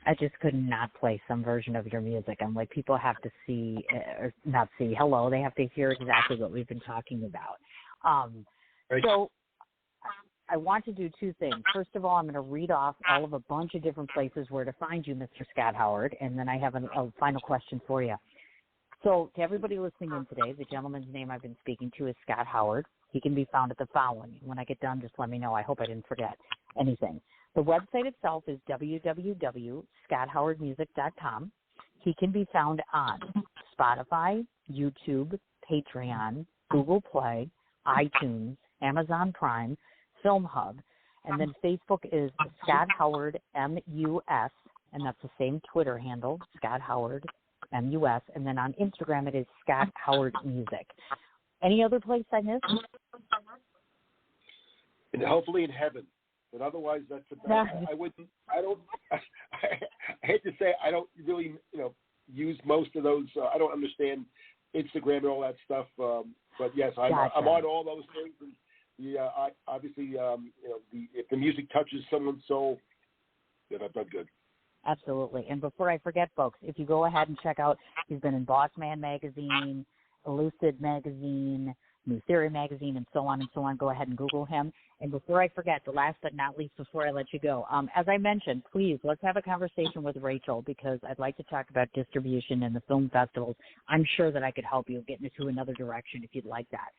I just could not play some version of your music. I'm like, people have to see, or not see, hello, they have to hear exactly what we've been talking about. Right. So I want to do two things. First of all, I'm going to read off all of a bunch of different places where to find you, Mr. Scott Howard, and then I have a final question for you. So to everybody listening in today, the gentleman's name I've been speaking to is Scott Howard. He can be found at the following. When I get done, just let me know. I hope I didn't forget anything. The website itself is www.scotthowardmusic.com. He can be found on Spotify, YouTube, Patreon, Google Play, iTunes, Amazon Prime, Film Hub, and then Facebook is Scott Howard MUS, and that's the same Twitter handle, Scott Howard MUS, and then on Instagram it is Scott Howard Music. Any other place I missed? And hopefully in heaven. But otherwise, that's about. I hate to say, I don't really, use most of those. I don't understand Instagram and all that stuff. But yes, I'm on all those things. And obviously, if the music touches someone's soul, then I've done good. Absolutely. And before I forget, folks, if you go ahead and check out, he's been in Boss Man Magazine, Elucid Magazine, New Theory Magazine, and so on, go ahead and Google him. And before I forget, the last but not least, before I let you go, as I mentioned, please, let's have a conversation with Rachel, because I'd like to talk about distribution and the film festivals. I'm sure that I could help you get into another direction if you'd like that.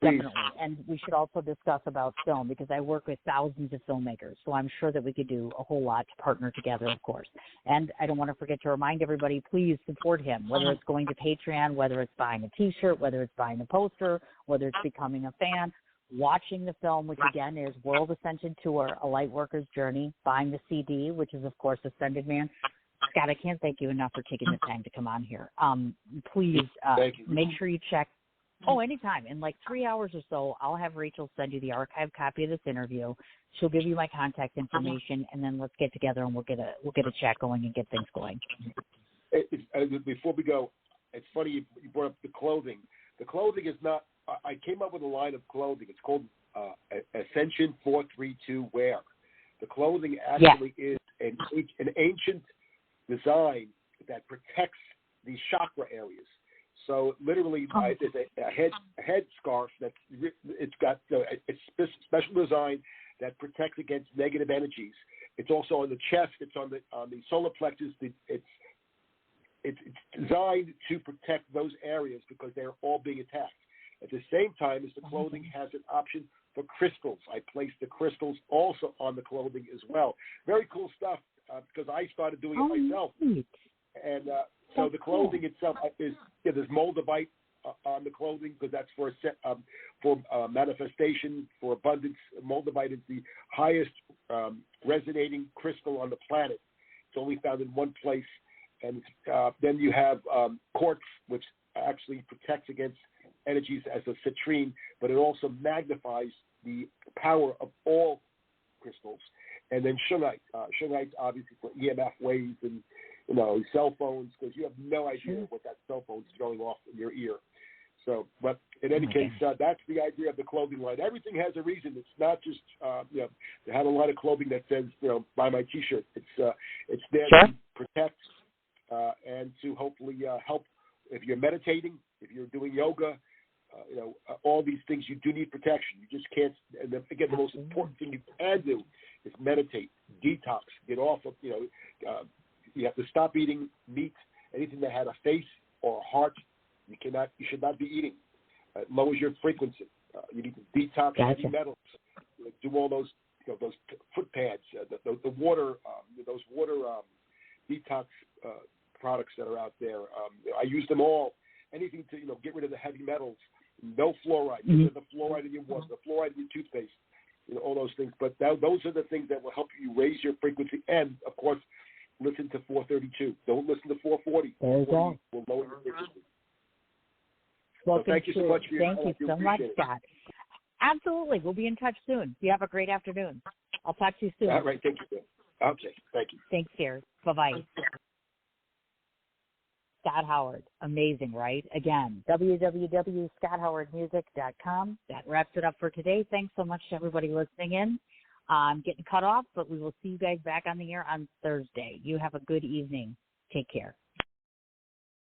Definitely. And we should also discuss about film, because I work with thousands of filmmakers, so I'm sure that we could do a whole lot to partner together, of course. And I don't want to forget to remind everybody, please support him, whether it's going to Patreon, whether it's buying a T-shirt, whether it's buying a poster, whether it's becoming a fan, watching the film, which again is World Ascension Tour, A Lightworker's Journey, buying the CD, which is, of course, Ascended Man. Scott, I can't thank you enough for taking the time to come on here. Please make sure you check. Oh, anytime. In like 3 hours or so, I'll have Rachel send you the archived copy of this interview. She'll give you my contact information, and then let's get together and we'll get a chat going and get things going. Before we go, it's funny you brought up the clothing. The clothing is not. I came up with a line of clothing. It's called Ascension 432 Wear. The clothing actually is an ancient design that protects these chakra areas. So literally, there's a head scarf it's got a special design that protects against negative energies. It's also on the chest. It's on the solar plexus. It's designed to protect those areas because they're all being attacked. At the same time as the clothing has an option for crystals. I placed the crystals also on the clothing as well. Very cool stuff because I started doing it myself. And so the clothing itself is there's moldavite on the clothing because that's for manifestation, for abundance. Moldavite is the highest resonating crystal on the planet. It's only found in one place. And then you have quartz, which actually protects against energies as a citrine, but it also magnifies the power of all crystals. And then shungite. Shungite's obviously for EMF waves and cell phones, because you have no idea what that cell phone's going off in your ear. So, but in any case, that's the idea of the clothing line. Everything has a reason. It's not just they have a lot of clothing that says buy my T-shirt. It's there to protect and to hopefully help. If you're meditating, if you're doing yoga, all these things, you do need protection. You just can't. And then again, the most important thing you can do is meditate, detox, get off of you have to stop eating meat, anything that had a face or a heart. You should not be eating. It lowers your frequency. You need to detox heavy metals. Do all those those foot pads, the water, those water detox products that are out there. I use them all. Anything to get rid of the heavy metals. No fluoride. Get rid of the fluoride in your water, the fluoride in your toothpaste. All those things. But those are the things that will help you raise your frequency. And of course, listen to 432. Don't listen to 440. 440 will lower your frequency. Well, So thank you so much for your thank time. you so much, Scott. Absolutely. We'll be in touch soon. You have a great afternoon. I'll talk to you soon. All right. Thank you. Okay. Thank you. Thanks, dear. Bye-bye. Scott Howard. Amazing, right? Again, www.scotthowardmusic.com. That wraps it up for today. Thanks so much to everybody listening in. I'm getting cut off, but we will see you guys back on the air on Thursday. You have a good evening. Take care.